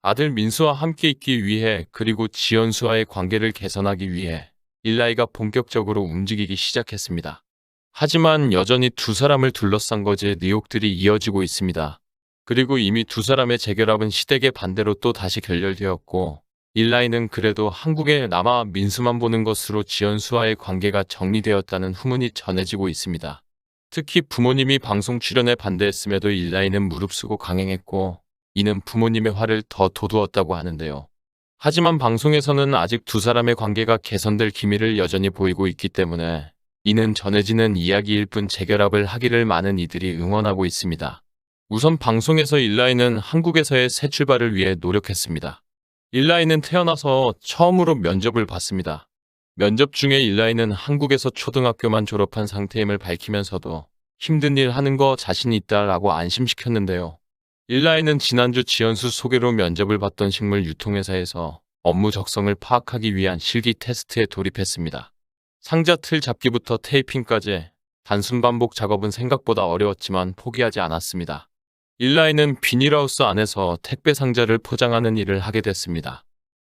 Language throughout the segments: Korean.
아들 민수와 함께 있기 위해 그리고 지연수와의 관계를 개선하기 위해 일라이가 본격적으로 움직이기 시작했습니다. 하지만 여전히 두 사람을 둘러싼 것의 의혹들이 이어지고 있습니다. 그리고 이미 두 사람의 재결합은 시댁의 반대로 또 다시 결렬되었고 일라이는 그래도 한국에 남아 민수만 보는 것으로 지연수와의 관계가 정리되었다는 후문이 전해지고 있습니다. 특히 부모님이 방송 출연에 반대했음에도 일라이는 무릅쓰고 강행했고 이는 부모님의 화를 더 돋우었다고 하는데요. 하지만 방송에서는 아직 두 사람의 관계가 개선될 기미를 여전히 보이고 있기 때문에 이는 전해지는 이야기일 뿐 재결합을 하기를 많은 이들이 응원하고 있습니다. 우선 방송에서 일라이는 한국에서의 새 출발을 위해 노력했습니다. 일라이는 태어나서 처음으로 면접을 봤습니다. 면접 중에 일라이는 한국에서 초등학교만 졸업한 상태임을 밝히면서도 힘든 일 하는 거 자신이 있다라고 안심시켰는데요. 일라이는 지난주 지연수 소개로 면접을 받던 식물 유통회사에서 업무 적성을 파악하기 위한 실기 테스트에 돌입했습니다. 상자 틀 잡기부터 테이핑까지 단순 반복 작업은 생각보다 어려웠지만 포기하지 않았습니다. 일라이는 비닐하우스 안에서 택배 상자를 포장하는 일을 하게 됐습니다.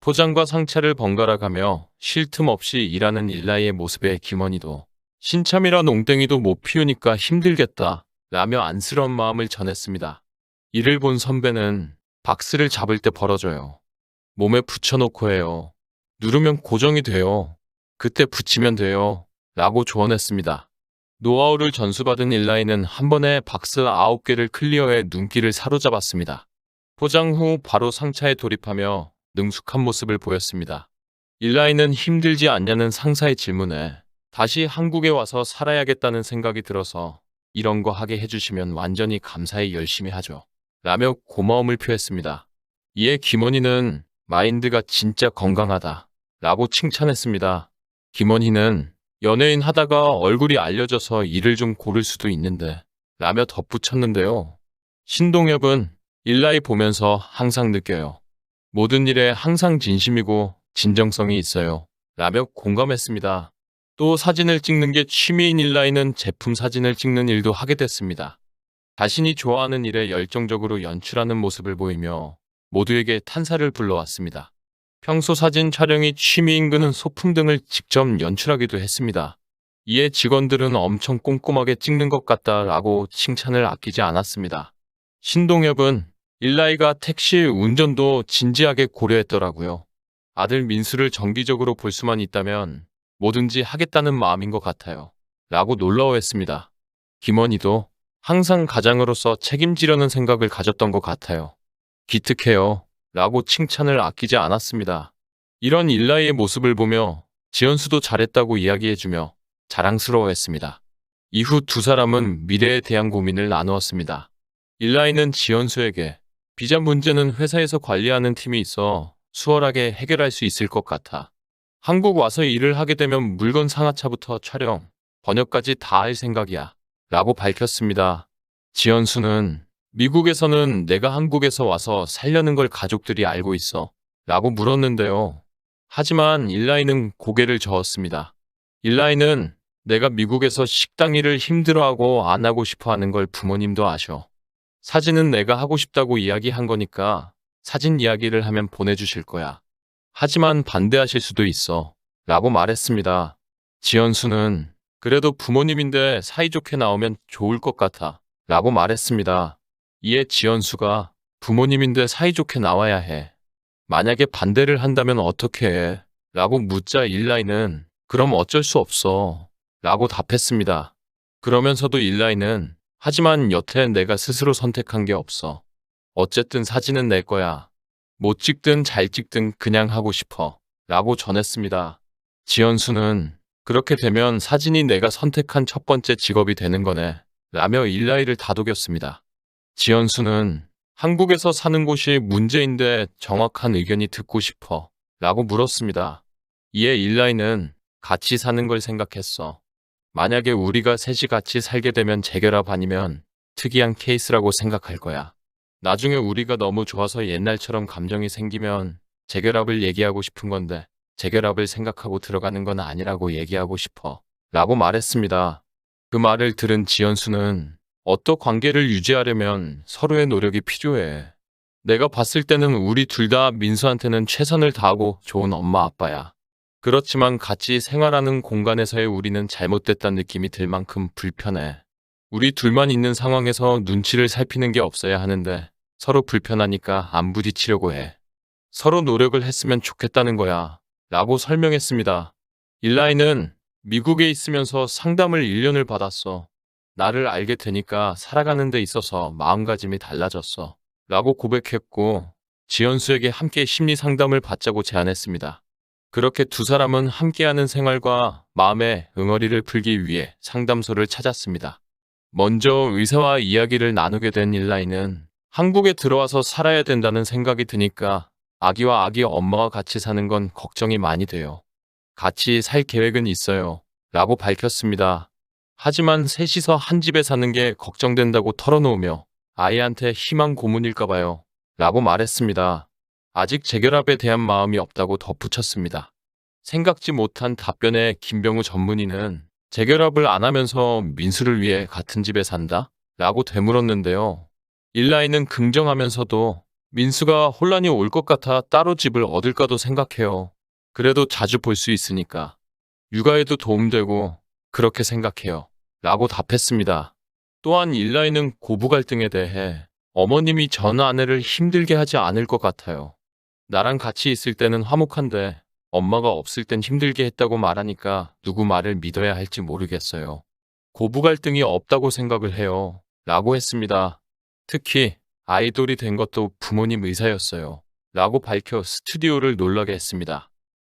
포장과 상차를 번갈아 가며 쉴 틈 없이 일하는 일라이의 모습에 김원희도 신참이라 농땡이도 못 피우니까 힘들겠다 라며 안쓰러운 마음을 전했습니다. 이를 본 선배는 박스를 잡을 때 벌어져요. 몸에 붙여놓고 해요. 누르면 고정이 돼요. 그때 붙이면 돼요. 라고 조언했습니다. 노하우를 전수받은 일라이는 한 번에 박스 9개를 클리어해 눈길을 사로잡았습니다. 포장 후 바로 상차에 돌입하며 능숙한 모습을 보였습니다. 일라이는 힘들지 않냐는 상사의 질문에 다시 한국에 와서 살아야겠다는 생각이 들어서 이런 거 하게 해주시면 완전히 감사히 열심히 하죠. 라며 고마움을 표했습니다. 이에 김원희는 마인드가 진짜 건강하다 라고 칭찬했습니다. 김원희는 연예인 하다가 얼굴이 알려져서 일을 좀 고를 수도 있는데 라며 덧붙였는데요. 신동엽은 일라이 보면서 항상 느껴요. 모든 일에 항상 진심이고 진정성이 있어요. 라며 공감했습니다. 또 사진을 찍는 게 취미인 일라이는 제품 사진을 찍는 일도 하게 됐습니다. 자신이 좋아하는 일에 열정적으로 연출하는 모습을 보이며 모두에게 탄사를 불러왔습니다. 평소 사진 촬영이 취미인 그는 소품 등을 직접 연출하기도 했습니다. 이에 직원들은 엄청 꼼꼼하게 찍는 것 같다라고 칭찬을 아끼지 않았습니다. 신동엽은 일라이가 택시 운전도 진지하게 고려했더라고요. 아들 민수를 정기적으로 볼 수만 있다면 뭐든지 하겠다는 마음인 것 같아요. 라고 놀라워했습니다. 김원희도 항상 가장으로서 책임지려는 생각을 가졌던 것 같아요. 기특해요. 라고 칭찬을 아끼지 않았습니다. 이런 일라이의 모습을 보며 지연수도 잘했다고 이야기해주며 자랑스러워했습니다. 이후 두 사람은 미래에 대한 고민을 나누었습니다. 일라이는 지연수에게 비자 문제는 회사에서 관리하는 팀이 있어 수월하게 해결할 수 있을 것 같아. 한국 와서 일을 하게 되면 물건 상하차부터 촬영, 번역까지 다 할 생각이야. 라고 밝혔습니다. 지연수는 미국에서는 내가 한국에서 와서 살려는 걸 가족들이 알고 있어. 라고 물었는데요. 하지만 일라이는 고개를 저었습니다. 일라이는 내가 미국에서 식당 일을 힘들어하고 안 하고 싶어 하는 걸 부모님도 아셔. 사진은 내가 하고 싶다고 이야기한 거니까 사진 이야기를 하면 보내주실 거야. 하지만 반대하실 수도 있어. 라고 말했습니다. 지연수는 그래도 부모님인데 사이좋게 나오면 좋을 것 같아. 라고 말했습니다. 이에 지연수가 부모님인데 사이좋게 나와야 해. 만약에 반대를 한다면 어떻게 해? 라고 묻자 일라이는 그럼 어쩔 수 없어. 라고 답했습니다. 그러면서도 일라이는 하지만 여태 내가 스스로 선택한 게 없어. 어쨌든 사진은 내 거야. 못 찍든 잘 찍든 그냥 하고 싶어. 라고 전했습니다. 지연수는 그렇게 되면 사진이 내가 선택한 첫 번째 직업이 되는 거네. 라며 일라이를 다독였습니다. 지연수는 한국에서 사는 곳이 문제인데 정확한 의견이 듣고 싶어. 라고 물었습니다. 이에 일라이는 같이 사는 걸 생각했어. 만약에 우리가 셋이 같이 살게 되면 재결합 아니면 특이한 케이스라고 생각할 거야. 나중에 우리가 너무 좋아서 옛날처럼 감정이 생기면 재결합을 얘기하고 싶은 건데 재결합을 생각하고 들어가는 건 아니라고 얘기하고 싶어. 라고 말했습니다. 그 말을 들은 지연수는 어떤 관계를 유지하려면 서로의 노력이 필요해. 내가 봤을 때는 우리 둘 다 민수한테는 최선을 다하고 좋은 엄마 아빠야. 그렇지만 같이 생활하는 공간에서의 우리는 잘못됐다는 느낌이 들 만큼 불편해. 우리 둘만 있는 상황에서 눈치를 살피는 게 없어야 하는데 서로 불편하니까 안 부딪히려고 해. 서로 노력을 했으면 좋겠다는 거야. 라고 설명했습니다. 일라이는 미국에 있으면서 상담을 1년을 받았어. 나를 알게 되니까 살아가는 데 있어서 마음가짐이 달라졌어. 라고 고백했고, 지연수에게 함께 심리 상담을 받자고 제안했습니다. 그렇게 두 사람은 함께하는 생활과 마음의 응어리를 풀기 위해 상담소를 찾았습니다. 먼저 의사와 이야기를 나누게 된 일라이는 한국에 들어와서 살아야 된다는 생각이 드니까 아기와 아기 엄마와 같이 사는 건 걱정이 많이 돼요. 같이 살 계획은 있어요. 라고 밝혔습니다. 하지만 셋이서 한 집에 사는 게 걱정된다고 털어놓으며 아이한테 희망 고문일까 봐요. 라고 말했습니다. 아직 재결합에 대한 마음이 없다고 덧붙였습니다. 생각지 못한 답변에 김병우 전문의는 재결합을 안 하면서 민수를 위해 같은 집에 산다? 라고 되물었는데요. 일라이는 긍정하면서도 민수가 혼란이 올 것 같아 따로 집을 얻을까도 생각해요. 그래도 자주 볼 수 있으니까. 육아에도 도움되고 그렇게 생각해요. 라고 답했습니다. 또한 일라이는 고부 갈등에 대해 어머님이 전 아내를 힘들게 하지 않을 것 같아요. 나랑 같이 있을 때는 화목한데 엄마가 없을 땐 힘들게 했다고 말하니까 누구 말을 믿어야 할지 모르겠어요. 고부 갈등이 없다고 생각을 해요. 라고 했습니다. 특히 아이돌이 된 것도 부모님 의사였어요. 라고 밝혀 스튜디오를 놀라게 했습니다.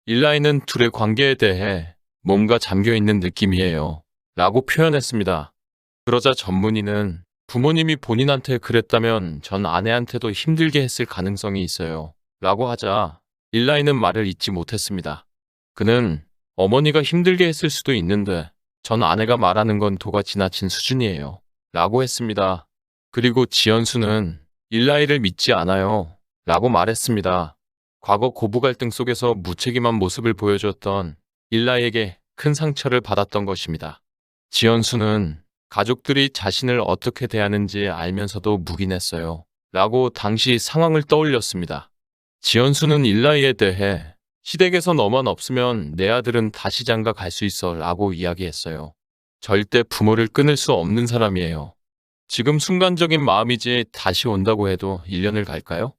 일라이는 둘의 관계에 대해 뭔가 잠겨있는 느낌이에요. 라고 표현했습니다. 그러자 전문의는 부모님이 본인한테 그랬다면 전 아내한테도 힘들게 했을 가능성이 있어요. 라고 하자 일라이는 말을 잇지 못했습니다. 그는 어머니가 힘들게 했을 수도 있는데 전 아내가 말하는 건 도가 지나친 수준이에요. 라고 했습니다. 그리고 지연수는 일라이를 믿지 않아요. 라고 말했습니다. 과거 고부 갈등 속에서 무책임한 모습을 보여줬던 일라이에게 큰 상처를 받았던 것입니다. 지연수는 가족들이 자신을 어떻게 대하는지 알면서도 묵인했어요. 라고 당시 상황을 떠올렸습니다. 지연수는 일라이에 대해 시댁에서 너만 없으면 내 아들은 다시 장가 갈 수 있어 라고 이야기했어요. 절대 부모를 끊을 수 없는 사람이에요. 지금 순간적인 마음이지 다시 온다고 해도 1년을 갈까요?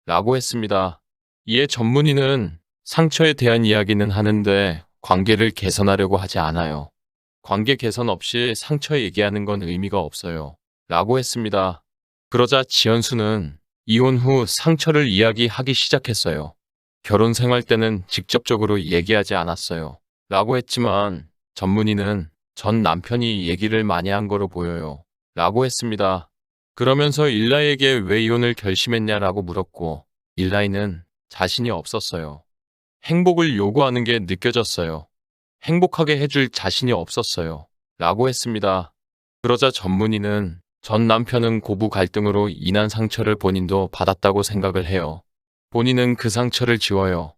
라고 했습니다. 이에 전문의는 상처에 대한 이야기는 하는데 관계를 개선하려고 하지 않아요. 관계 개선 없이 상처 얘기하는 건 의미가 없어요. 라고 했습니다. 그러자 지연수는 이혼 후 상처를 이야기하기 시작했어요. 결혼 생활 때는 직접적으로 얘기하지 않았어요. 라고 했지만 전문의는 전 남편이 얘기를 많이 한 거로 보여요. 라고 했습니다. 그러면서 일라이에게 왜 이혼을 결심했냐라고 물었고 일라이는 자신이 없었어요. 행복을 요구하는 게 느껴졌어요. 행복하게 해줄 자신이 없었어요. 라고 했습니다. 그러자 전문의는 전 남편은 고부 갈등으로 인한 상처를 본인도 받았다고 생각을 해요. 본인은 그 상처를 지워요.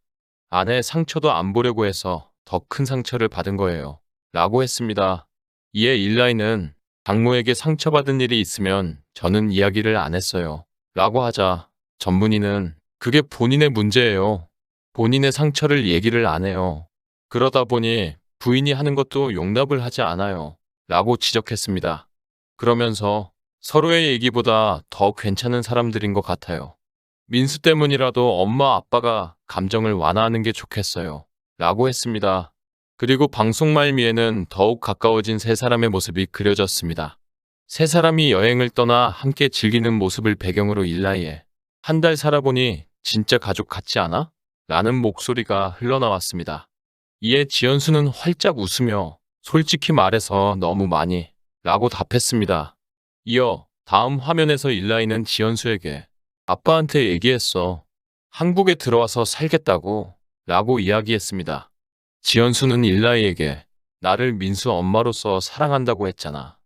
아내의 상처도 안 보려고 해서 더 큰 상처를 받은 거예요. 라고 했습니다. 이에 일라이는 장모에게 상처받은 일이 있으면 저는 이야기를 안 했어요. 라고 하자 전문의는 그게 본인의 문제예요. 본인의 상처를 얘기를 안 해요. 그러다 보니 부인이 하는 것도 용납을 하지 않아요. 라고 지적했습니다. 그러면서 서로의 얘기보다 더 괜찮은 사람들인 것 같아요. 민수 때문이라도 엄마 아빠가 감정을 완화하는 게 좋겠어요. 라고 했습니다. 그리고 방송 말미에는 더욱 가까워진 세 사람의 모습이 그려졌습니다. 세 사람이 여행을 떠나 함께 즐기는 모습을 배경으로 일라이에 한 달 살아보니 진짜 가족 같지 않아? 라는 목소리가 흘러나왔습니다. 이에 지연수는 활짝 웃으며 솔직히 말해서 너무 많이 라고 답했습니다. 이어 다음 화면에서 일라이는 지연수에게 아빠한테 얘기했어. 한국에 들어와서 살겠다고 라고 이야기했습니다. 지연수는 일라이에게 나를 민수 엄마로서 사랑한다고 했잖아.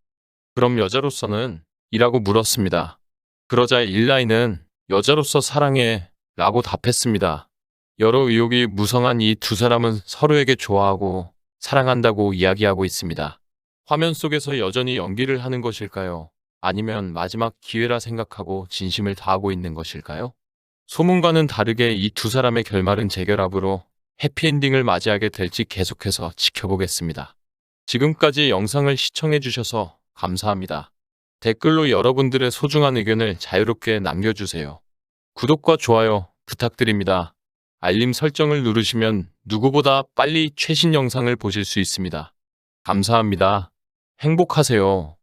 그럼 여자로서는? 이라고 물었습니다. 그러자 일라이는 여자로서 사랑해 라고 답했습니다. 여러 의혹이 무성한 이 두 사람은 서로에게 좋아하고 사랑한다고 이야기하고 있습니다. 화면 속에서 여전히 연기를 하는 것일까요? 아니면 마지막 기회라 생각하고 진심을 다하고 있는 것일까요? 소문과는 다르게 이 두 사람의 결말은 재결합으로 해피엔딩을 맞이하게 될지 계속해서 지켜보겠습니다. 지금까지 영상을 시청해주셔서 감사합니다. 댓글로 여러분들의 소중한 의견을 자유롭게 남겨주세요. 구독과 좋아요 부탁드립니다. 알림 설정을 누르시면 누구보다 빨리 최신 영상을 보실 수 있습니다. 감사합니다. 행복하세요.